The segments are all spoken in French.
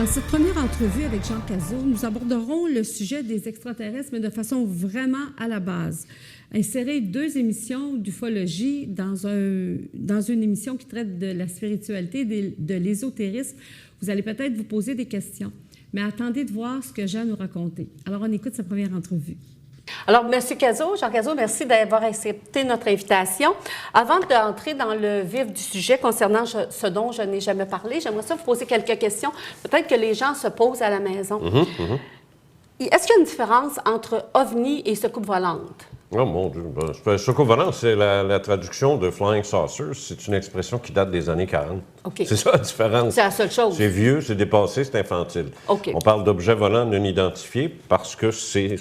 Dans cette première entrevue avec Jean Cazot, nous aborderons le sujet des extraterrestres, mais de façon vraiment à la base. Insérer 2 émissions d'ufologie dans une émission qui traite de la spiritualité, de l'ésotérisme, vous allez peut-être vous poser des questions. Mais attendez de voir ce que Jean nous racontait. Alors, on écoute sa première entrevue. Alors, M. Cazot, Jean Cazot, merci d'avoir accepté notre invitation. Avant d'entrer dans le vif du sujet concernant ce dont je n'ai jamais parlé, j'aimerais ça vous poser quelques questions. Peut-être que les gens se posent à la maison. Est-ce qu'il y a une différence entre ovni et soucoupe volante? Oh mon Dieu. Soucoupe volante, c'est la traduction de Flying Saucers. C'est une expression qui date des années 40. Okay. C'est ça la différence. C'est la seule chose. C'est vieux, c'est dépassé, c'est infantile. Okay. On parle d'objets volants non identifiés parce que c'est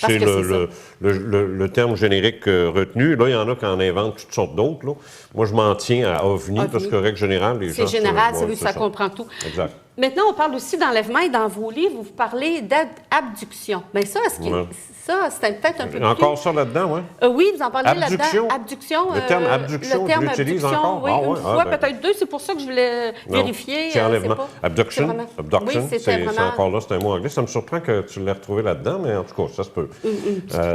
le terme générique retenu. Là, il y en a qui en inventent toutes sortes d'autres. Là. Moi, je m'en tiens à OVNI parce que, règle générale, les gens... C'est général, ça comprend tout. Exact. Maintenant, on parle aussi d'enlèvement et dans vos livres, vous parlez d'abduction. Bien ça, ça, c'est peut-être un peu... Encore ça là-dedans, oui? Oui, vous en parlez là-dedans. Abduction. Le terme abduction, je l'utilise encore? Oui, une fois, peut-être 2. C'est pour ça que je voulais vérifier. C'est enlèvement. Abduction, oui, c'est vraiment... encore là, c'est un mot anglais. Ça me surprend que tu l'aies retrouvé là-dedans, mais en tout cas, ça se peut.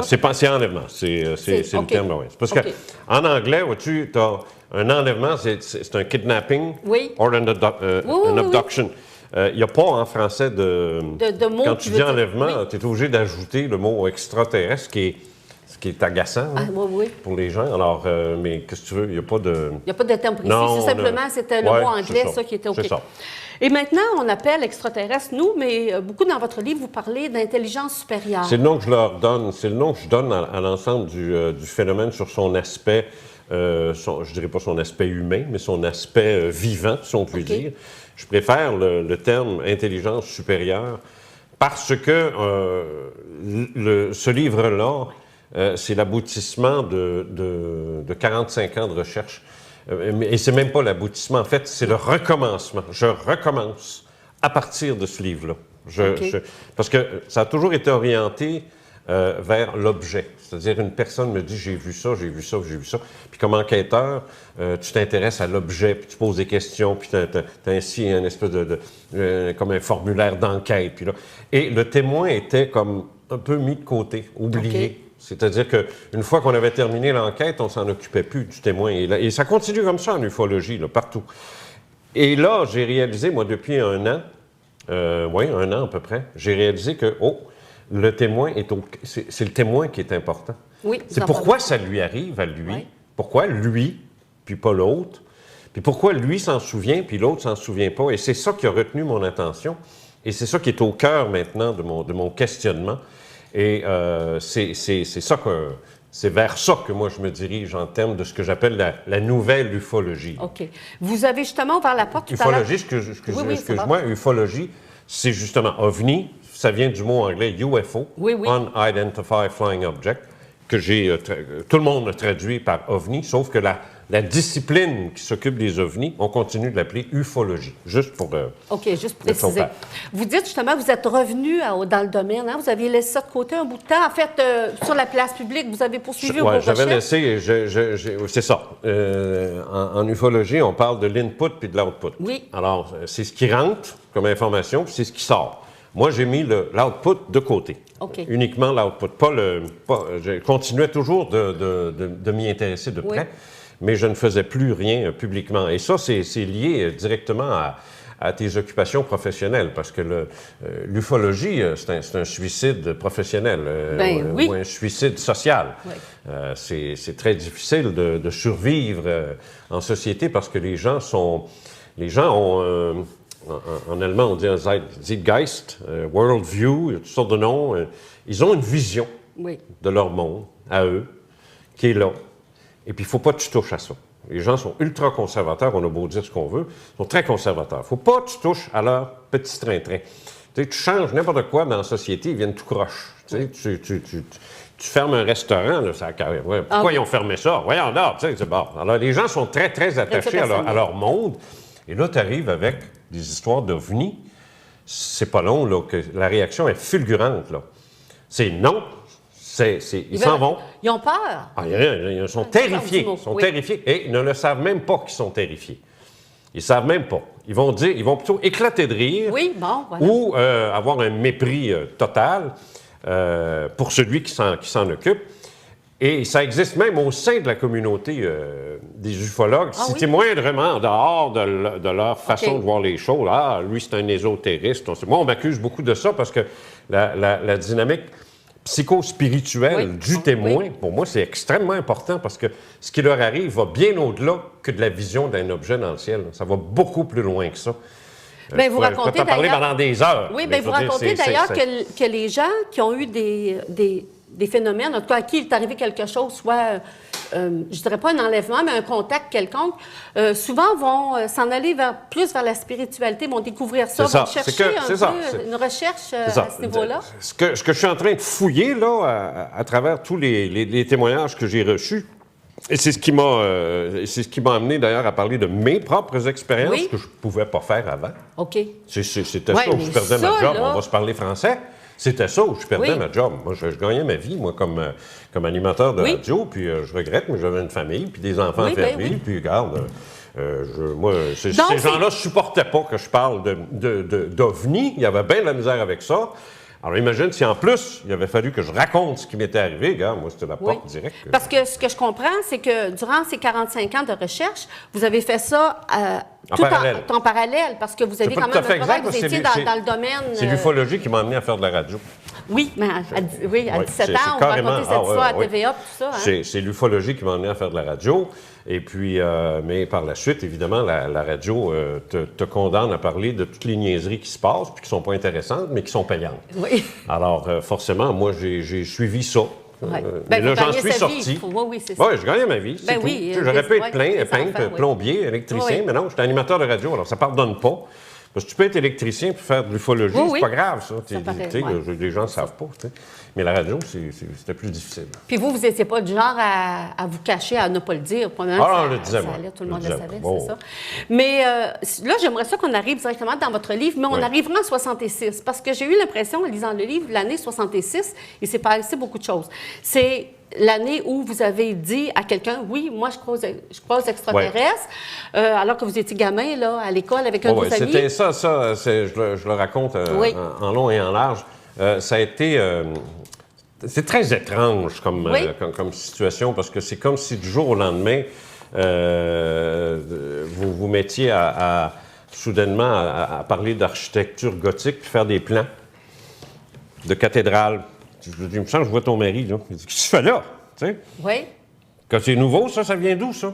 C'est enlèvement. C'est le terme, oui. C'est parce qu'en anglais, vois-tu, tu as un enlèvement, c'est un kidnapping or an abduction. Il n'y a pas en français de mots. Quand tu dis enlèvement, tu es obligé d'ajouter le mot extraterrestre, ce qui est agaçant pour les gens. Alors, mais qu'est-ce que tu veux? Il n'y a pas de... Il n'y a pas de terme précis. C'est simplement, c'était le mot anglais, ça qui était OK. C'est ça. Et maintenant, on appelle extraterrestre, nous, mais beaucoup dans votre livre, vous parlez d'intelligence supérieure. C'est le nom que je leur donne. C'est le nom que je donne à l'ensemble du phénomène sur son aspect, je dirais pas son aspect humain, mais son aspect vivant, si on peut dire. Je préfère le terme intelligence supérieure parce que ce livre-là, c'est l'aboutissement de 45 ans de recherche. Et c'est même pas l'aboutissement. En fait, c'est le recommencement. Je recommence à partir de ce livre-là. Parce que ça a toujours été orienté vers l'objet. C'est-à-dire, une personne me dit « j'ai vu ça, j'ai vu ça, j'ai vu ça ». Puis comme enquêteur, tu t'intéresses à l'objet, puis tu poses des questions, puis tu as ainsi un espèce comme un formulaire d'enquête. Puis là. Et le témoin était comme un peu mis de côté, oublié. C'est-à-dire qu'une fois qu'on avait terminé l'enquête, on s'en occupait plus du témoin. Et ça continue comme ça en ufologie, là, partout. Et là, j'ai réalisé, moi, depuis un an, un an à peu près, j'ai réalisé que, le témoin c'est le témoin qui est important. Oui, c'est pourquoi ça lui arrive à lui. Oui. Pourquoi lui, puis pas l'autre. Puis pourquoi lui s'en souvient, puis l'autre s'en souvient pas. Et c'est ça qui a retenu mon attention. Et c'est ça qui est au cœur maintenant de mon questionnement. Et c'est vers ça que moi je me dirige en termes de ce que j'appelle la nouvelle ufologie. OK. Vous avez justement ouvert la porte tout à l'heure. Ufologie, excuse-moi, ufologie, c'est justement OVNI. Ça vient du mot anglais UFO, Unidentified Flying Object, que tout le monde a traduit par OVNI, sauf que la discipline qui s'occupe des OVNI, on continue de l'appeler ufologie, juste pour... OK, juste pour préciser. Vous dites justement, vous êtes revenu dans le domaine, hein? Vous aviez laissé ça de côté un bout de temps. En fait, sur la place publique, vous avez poursuivi vos recherches. J'avais laissé, c'est ça. En ufologie, on parle de l'input puis de l'output. Oui. Alors, c'est ce qui rentre comme information, puis c'est ce qui sort. Moi, j'ai mis l'output de côté. Uniquement l'output. Je continuais toujours de m'y intéresser de près, mais je ne faisais plus rien publiquement. Et ça, c'est lié directement à tes occupations professionnelles, parce que l'ufologie, c'est un suicide professionnel ou un suicide social. Oui. C'est très difficile de survivre en société parce que les gens ont... En allemand, on dit un Zeitgeist, Worldview, il y a toutes sortes de noms. Ils ont une vision de leur monde, à eux, qui est là. Et puis, il ne faut pas que tu touches à ça. Les gens sont ultra conservateurs, on a beau dire ce qu'on veut, ils sont très conservateurs. Il ne faut pas que tu touches à leur petit train-train. Tu changes n'importe quoi dans la société, ils viennent tout croche. Tu fermes un restaurant, là, ça pourquoi ils ont fermé ça? Voyons là, c'est bon. Alors, les gens sont très, très attachés à leur monde. Et là, tu arrives avec des histoires d'OVNI. C'est pas long, là, que la réaction est fulgurante, là. C'est non. Ils s'en vont. Ils ont peur. Ils sont terrifiés. Ils sont terrifiés. Et ils ne le savent même pas qu'ils sont terrifiés. Ils ne savent même pas. ils vont plutôt éclater de rire. Oui, bon, voilà. Ou avoir un mépris total pour celui qui s'en occupe. Et ça existe même au sein de la communauté des ufologues. C'est moindrement en dehors de leur façon de voir les choses. Ah, lui, c'est un ésotériste. Moi, on m'accuse beaucoup de ça parce que la dynamique psychospirituelle du témoin, pour moi, c'est extrêmement important parce que ce qui leur arrive va bien au-delà que de la vision d'un objet dans le ciel. Ça va beaucoup plus loin que ça. Bien, vous racontez je peux parler pendant des heures. Oui, bien, vous racontez d'ailleurs que les gens qui ont eu des phénomènes, en tout cas à qui il est arrivé quelque chose, soit, je ne dirais pas un enlèvement, mais un contact quelconque, souvent vont s'en aller plus vers la spiritualité, vont découvrir ça, vont chercher une recherche à ce niveau-là. Ce que je suis en train de fouiller là, à travers tous les témoignages que j'ai reçus, et c'est ce qui m'a amené d'ailleurs à parler de mes propres expériences que je ne pouvais pas faire avant. OK. C'était ça où je perdais ma job. On va se parler français. C'était ça où je perdais ma job. Moi, je gagnais ma vie, moi, comme animateur de radio, puis je regrette, mais j'avais une famille, puis des enfants fermés, puis regarde, ces gens-là ne supportaient pas que je parle d'OVNI. Il y avait bien de la misère avec ça. Alors, imagine si en plus, il avait fallu que je raconte ce qui m'était arrivé. Regarde, moi, c'était la porte directe. Parce que ce que je comprends, c'est que durant ces 45 ans de recherche, vous avez fait ça en parallèle, parce que vous avez quand même un travail, vous étiez dans le domaine... C'est l'ufologie qui m'a amené à faire de la radio. Oui, mais à 17 ans, on va raconter cette histoire à TVA, tout ça. Hein? C'est l'ufologie qui m'a amené à faire de la radio. Et puis, mais par la suite, évidemment, la radio te condamne à parler de toutes les niaiseries qui se passent, puis qui ne sont pas intéressantes, mais qui sont payantes. Oui. Alors, forcément, moi, j'ai suivi ça. Mais là, j'en suis sorti. Oui, c'est ça. Oui, je gagnais ma vie. J'aurais pu être peintre, plombier, électricien, mais non, j'étais animateur de radio, alors ça ne pardonne pas. Parce que tu peux être électricien et faire de l'ufologie, c'est pas grave, ça. Les gens ne savent pas. Mais la radio, c'était plus difficile. Puis vous n'étiez pas du genre à vous cacher, à ne pas le dire. On le disait, moi. Tout le monde le savait, c'est ça. Mais là, j'aimerais ça qu'on arrive directement dans votre livre, mais on arrivera en 66. Parce que j'ai eu l'impression, en lisant le livre, l'année 66, il s'est passé beaucoup de choses. C'est l'année où vous avez dit à quelqu'un, oui, moi, je crois aux extraterrestres, alors que vous étiez gamin, là, à l'école, avec un de vos amis. C'était ça, je le raconte en long et en large. Ça a été... c'est très étrange comme situation, parce que c'est comme si du jour au lendemain, vous vous mettiez soudainement à parler d'architecture gothique, puis faire des plans de cathédrales. Il me semble que je vois ton mari, là. Qu'est-ce que tu fais là? T'sais? Oui. Quand c'est nouveau, ça vient d'où, ça?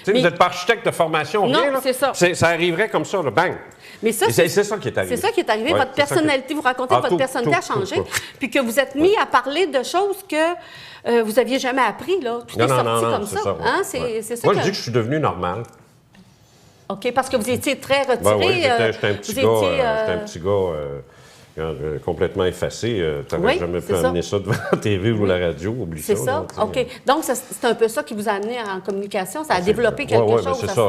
Vous n'êtes pas architecte de formation, non, rien, là? C'est ça. Ça arriverait comme ça, là, bang! Mais ça, c'est ça qui est arrivé. C'est ça qui est arrivé. Votre personnalité, vous racontez que votre personnalité a changé, puis que vous êtes mis à parler de choses que vous n'aviez jamais appris, là. Tout est sorti comme ça. Hein? C'est ça. Moi, je dis que je suis devenu normal. OK, parce que vous étiez très retiré. Oui, j'étais un petit gars complètement effacé. Tu n'aurais jamais pu amener ça devant la TV ou la radio, oublie ça. C'est ça, OK. Donc, c'est un peu ça qui vous a amené en communication, ça a développé quelque chose c'est ça,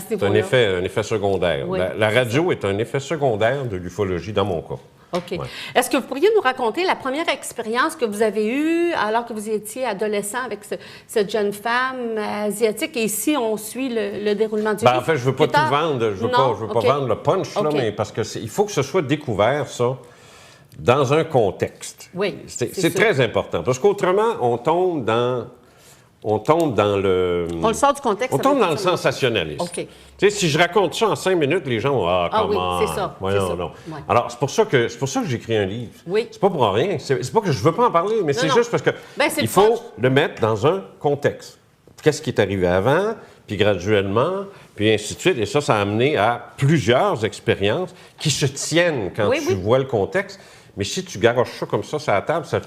c'est un effet secondaire. Oui, la radio est un effet secondaire de l'ufologie dans mon cas. OK. Ouais. Est-ce que vous pourriez nous raconter la première expérience que vous avez eue alors que vous étiez adolescent avec cette jeune femme asiatique? Et ici, on suit le déroulement du livre. En fait, je ne veux pas tout vendre. Je ne veux pas vendre le punch, là, mais parce qu'il faut que ce soit découvert, ça, dans un contexte. Oui, c'est très important. Parce qu'autrement, on tombe dans le... On le sort du contexte. On tombe dans le sensationnalisme. OK. Tu sais, si je raconte ça en 5 minutes, les gens vont « Ah, comment? » Oui, c'est ça. Non. Alors, c'est pour ça que j'écris un livre. Oui. C'est pas pour rien. C'est pas que je veux pas en parler, mais c'est juste parce que il faut le mettre dans un contexte. Qu'est-ce qui est arrivé avant, puis graduellement, puis ainsi de suite. Et ça a amené à plusieurs expériences qui se tiennent quand tu vois le contexte. Mais si tu garoches ça comme ça sur la table, ça...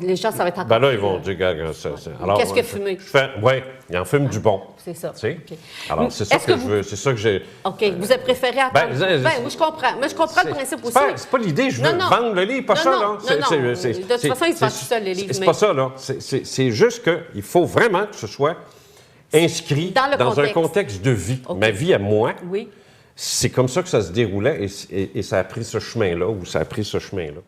Les gens, ça va être encore... Ben là, ils vont dire... Qu'est-ce que fumer? Oui, ils en fument du bon. C'est ça. Okay. Alors, c'est ça que je veux. C'est ça que j'ai... OK. Vous avez préféré attendre... oui, je comprends. Mais je comprends le principe aussi. C'est pas l'idée. Je veux vendre le livre, pas ça, là. Non. De toute façon, ils se vendent tout seul, les livres. C'est pas ça, là. C'est juste qu'il faut vraiment que ce soit inscrit dans un contexte de vie. Ma vie à moi, c'est comme ça que ça se déroulait et ça a pris ce chemin-là ou ça a pris ce chemin-là.